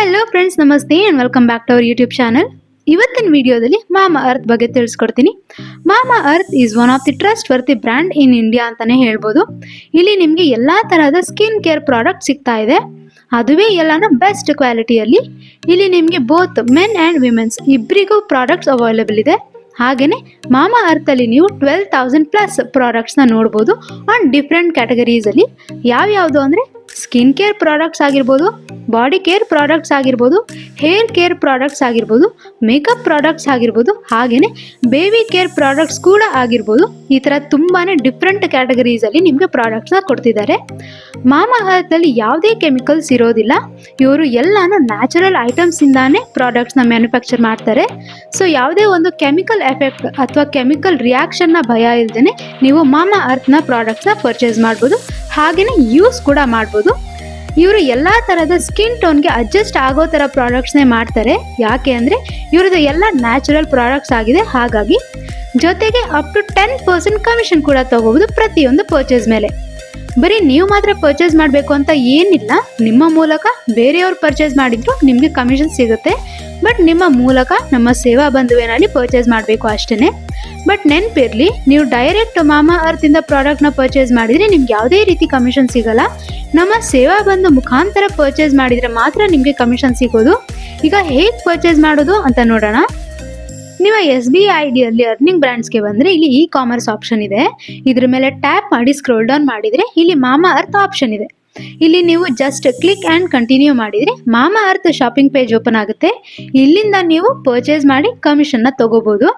Hello friends, ನಮಸ್ತೆ and welcome back to our YouTube channel. ಇವತ್ತಿನ ವಿಡಿಯೋದಲ್ಲಿ ಮಾಮಾ ಅರ್ತ್ ಬಗ್ಗೆ ತಿಳಿಸ್ಕೊಡ್ತೀನಿ. Mamaearth is one of the trustworthy brand in India ಅಂತಾನೆ ಹೇಳ್ಬೋದು. ಇಲ್ಲಿ ನಿಮಗೆ ಎಲ್ಲಾ ತರಹದ ಸ್ಕಿನ್ ಕೇರ್ ಪ್ರಾಡಕ್ಟ್ ಸಿಗ್ತಾ ಇದೆ. ಅದುವೇ ಎಲ್ಲಾನು ಬೆಸ್ಟ್ ಕ್ವಾಲಿಟಿಯಲ್ಲಿ. ಇಲ್ಲಿ ನಿಮಗೆ ಬೋತ್ ಮೆನ್ ಆ್ಯಂಡ್ ವಿಮೆನ್ಸ್ ಇಬ್ಬರಿಗೂ ಪ್ರಾಡಕ್ಟ್ಸ್ ಅವೈಲೇಬಲ್ ಇದೆ. ಹಾಗೆಯೇ ಮಾಮಾ ಅರ್ತ್ ಅಲ್ಲಿ ನೀವು 12,000 ಪ್ಲಸ್ ಪ್ರಾಡಕ್ಟ್ಸ್ನ ನೋಡ್ಬೋದು ಆನ್ ಡಿಫ್ರೆಂಟ್ ಕ್ಯಾಟಗರೀಸಲ್ಲಿ. ಯಾವ್ಯಾವುದು ಅಂದರೆ ಸ್ಕಿನ್ ಕೇರ್ ಪ್ರಾಡಕ್ಟ್ಸ್ ಆಗಿರ್ಬೋದು, ಬಾಡಿ ಕೇರ್ ಪ್ರಾಡಕ್ಟ್ಸ್ ಆಗಿರ್ಬೋದು, ಹೇರ್ ಕೇರ್ ಪ್ರಾಡಕ್ಟ್ಸ್ ಆಗಿರ್ಬೋದು, ಮೇಕಪ್ ಪ್ರಾಡಕ್ಟ್ಸ್ ಆಗಿರ್ಬೋದು, ಹಾಗೆಯೇ ಬೇಬಿ ಕೇರ್ ಪ್ರಾಡಕ್ಟ್ಸ್ ಕೂಡ ಆಗಿರ್ಬೋದು. ಈ ಥರ ತುಂಬಾ ಡಿಫ್ರೆಂಟ್ ಕ್ಯಾಟಗರೀಸಲ್ಲಿ ನಿಮಗೆ ಪ್ರಾಡಕ್ಟ್ಸ್ನ ಕೊಡ್ತಿದ್ದಾರೆ. ಮಾಮಾ ಅರ್ಥಲ್ಲಿ ಯಾವುದೇ ಕೆಮಿಕಲ್ಸ್ ಇರೋದಿಲ್ಲ. ಇವರು ಎಲ್ಲಾನು ನ್ಯಾಚುರಲ್ ಐಟಮ್ಸಿಂದಾನೇ ಪ್ರಾಡಕ್ಟ್ಸ್ನ ಮ್ಯಾನುಫ್ಯಾಕ್ಚರ್ ಮಾಡ್ತಾರೆ. ಸೊ ಯಾವುದೇ ಒಂದು ಕೆಮಿಕಲ್ ಎಫೆಕ್ಟ್ ಅಥವಾ ಕೆಮಿಕಲ್ ರಿಯಾಕ್ಷನ್ನ ಭಯ ಇಲ್ಲದೇ ನೀವು ಮಾಮಾ ಅರ್ಥ್ನ ಪ್ರಾಡಕ್ಟ್ಸ್ನ ಪರ್ಚೇಸ್ ಮಾಡ್ಬೋದು, ಹಾಗೆಯೇ ಯೂಸ್ ಕೂಡ ಮಾಡ್ಬೋದು. ಇವರು ಎಲ್ಲ ಥರದ ಸ್ಕಿನ್ ಟೋನ್ಗೆ ಅಡ್ಜಸ್ಟ್ ಆಗೋ ಥರ ಪ್ರಾಡಕ್ಟ್ಸ್ನೇ ಮಾಡ್ತಾರೆ. ಯಾಕೆ ಅಂದರೆ ಇವ್ರದ್ದು ಎಲ್ಲ ನ್ಯಾಚುರಲ್ ಪ್ರಾಡಕ್ಟ್ಸ್ ಆಗಿದೆ. ಹಾಗಾಗಿ ಜೊತೆಗೆ ಅಪ್ ಟು 10% ಕಮಿಷನ್ ಕೂಡ ತಗೋಬೋದು ಪ್ರತಿಯೊಂದು ಪರ್ಚೇಸ್ ಮೇಲೆ. ಬರೀ ನೀವು ಮಾತ್ರ ಪರ್ಚೇಸ್ ಮಾಡಬೇಕು ಅಂತ ಏನಿಲ್ಲ. ನಿಮ್ಮ ಮೂಲಕ ಬೇರೆಯವ್ರು ಪರ್ಚೇಸ್ ಮಾಡಿದ್ರು ನಿಮಗೆ ಕಮಿಷನ್ ಸಿಗುತ್ತೆ. ಬಟ್ ನಿಮ್ಮ ಮೂಲಕ ನಮ್ಮ ಸೇವಾ ಬಂಧುವಿನಲ್ಲಿ ಪರ್ಚೇಸ್ ಮಾಡಬೇಕು ಅಷ್ಟೇ. ಬಟ್ ನೆನಪಿರಲಿ, ನೀವು ಡೈರೆಕ್ಟ್ ಮಾಮಾ ಅರ್ಥಿಂದ ಪ್ರಾಡಕ್ಟ್ನ ಪರ್ಚೇಸ್ ಮಾಡಿದರೆ ನಿಮ್ಗೆ ಯಾವುದೇ ರೀತಿ ಕಮಿಷನ್ ಸಿಗಲ್ಲ. ನಮ್ಮ ಸೇವಾ ಬಂಧು ಮುಖಾಂತರ ಪರ್ಚೇಸ್ ಮಾಡಿದರೆ ಮಾತ್ರ ನಿಮಗೆ ಕಮಿಷನ್ ಸಿಗೋದು. ಈಗ ಹೇಗೆ ಪರ್ಚೇಸ್ ಮಾಡೋದು ಅಂತ ನೋಡೋಣ. ನಿಮ್ಮ SBI ಐಡಿಯಲ್ಲಿ ಅರ್ನಿಂಗ್ ಬ್ರ್ಯಾಂಡ್ಸ್ಗೆ ಬಂದರೆ ಇಲ್ಲಿ ಇ ಕಾಮರ್ಸ್ ಆಪ್ಷನ್ ಇದೆ. ಇದ್ರ ಮೇಲೆ ಟ್ಯಾಪ್ ಮಾಡಿ ಸ್ಕ್ರೋಲ್ ಡೌನ್ ಮಾಡಿದರೆ ಇಲ್ಲಿ ಮಾಮಾ ಅರ್ತ್ ಆಪ್ಷನ್ ಇದೆ. ಇಲ್ಲಿ ನೀವು ಜಸ್ಟ್ ಕ್ಲಿಕ್ ಆ್ಯಂಡ್ ಕಂಟಿನ್ಯೂ ಮಾಡಿದರೆ ಮಾಮಾ ಅರ್ತ್ ಶಾಪಿಂಗ್ ಪೇಜ್ ಓಪನ್ ಆಗುತ್ತೆ. ಇಲ್ಲಿಂದ ನೀವು ಪರ್ಚೇಸ್ ಮಾಡಿ ಕಮಿಷನ್ನ ತಗೋಬೋದು.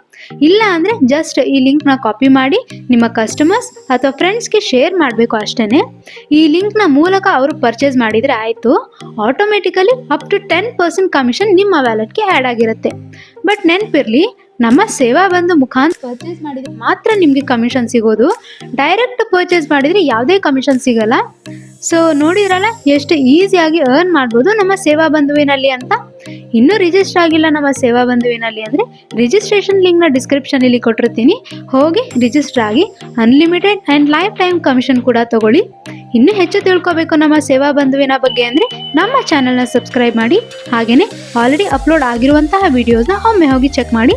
ಇಲ್ಲ ಅಂದರೆ ಜಸ್ಟ್ ಈ ಲಿಂಕ್ನ ಕಾಪಿ ಮಾಡಿ ನಿಮ್ಮ ಕಸ್ಟಮರ್ಸ್ ಅಥವಾ ಫ್ರೆಂಡ್ಸ್ಗೆ ಶೇರ್ ಮಾಡಬೇಕು ಅಷ್ಟೇ. ಈ ಲಿಂಕ್ನ ಮೂಲಕ ಅವರು ಪರ್ಚೇಸ್ ಮಾಡಿದರೆ ಆಯಿತು. ಆಟೋಮೆಟಿಕಲಿ ಅಪ್ ಟು 10% ಕಮಿಷನ್ ನಿಮ್ಮ ವ್ಯಾಲೆಟ್ಗೆ ಆ್ಯಡ್ ಆಗಿರುತ್ತೆ. ಬಟ್ ನೆನಪಿರಲಿ, ನಮ್ಮ ಸೇವಾ ಬಂಧು ಮುಖಾಂತರ ಪರ್ಚೇಸ್ ಮಾಡಿದರೆ ಮಾತ್ರ ನಿಮಗೆ ಕಮಿಷನ್ ಸಿಗೋದು. ಡೈರೆಕ್ಟ್ ಪರ್ಚೇಸ್ ಮಾಡಿದರೆ ಯಾವುದೇ ಕಮಿಷನ್ ಸಿಗಲ್ಲ. ಸೊ ನೋಡಿದ್ರಲ್ಲ ಎಷ್ಟು ಈಸಿಯಾಗಿ ಅರ್ನ್ ಮಾಡ್ಬೋದು ನಮ್ಮ ಸೇವಾ ಬಂಧುವಿನಲ್ಲಿ ಅಂತ. ಇನ್ನೂ ರಿಜಿಸ್ಟರ್ ಆಗಿಲ್ಲ ನಮ್ಮ ಸೇವಾ ಬಂಧುವಿನಲ್ಲಿ ಅಂದರೆ ರಿಜಿಸ್ಟ್ರೇಷನ್ ಲಿಂಕ್ನ ಡಿಸ್ಕ್ರಿಪ್ಷನಲ್ಲಿ ಕೊಟ್ಟಿರ್ತೀನಿ, ಹೋಗಿ ರಿಜಿಸ್ಟರ್ ಆಗಿ unlimited and life time commission ಕೂಡ ತಗೊಳ್ಳಿ. ಇನ್ನೂ ಹೆಚ್ಚು ತಿಳ್ಕೊಬೇಕು ನಮ್ಮ ಸೇವಾ ಬಂಧುವಿನ ಬಗ್ಗೆ ಅಂದರೆ ನಮ್ಮ ಚಾನಲ್ನ ಸಬ್ಸ್ಕ್ರೈಬ್ ಮಾಡಿ. ಹಾಗೆಯೇ ಆಲ್ರೆಡಿ ಅಪ್ಲೋಡ್ ಆಗಿರುವಂತಹ ವಿಡಿಯೋಸ್ನ ಒಮ್ಮೆ ಹೋಗಿ ಚೆಕ್ ಮಾಡಿ.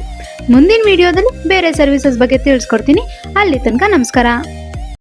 ಮುಂದಿನ ವಿಡಿಯೋದಲ್ಲಿ ಬೇರೆ ಸರ್ವಿಸಸ್ ಬಗ್ಗೆ ತಿಳಿಸ್ಕೊಡ್ತೀನಿ. ಅಲ್ಲಿ ತನಕ ನಮಸ್ಕಾರ.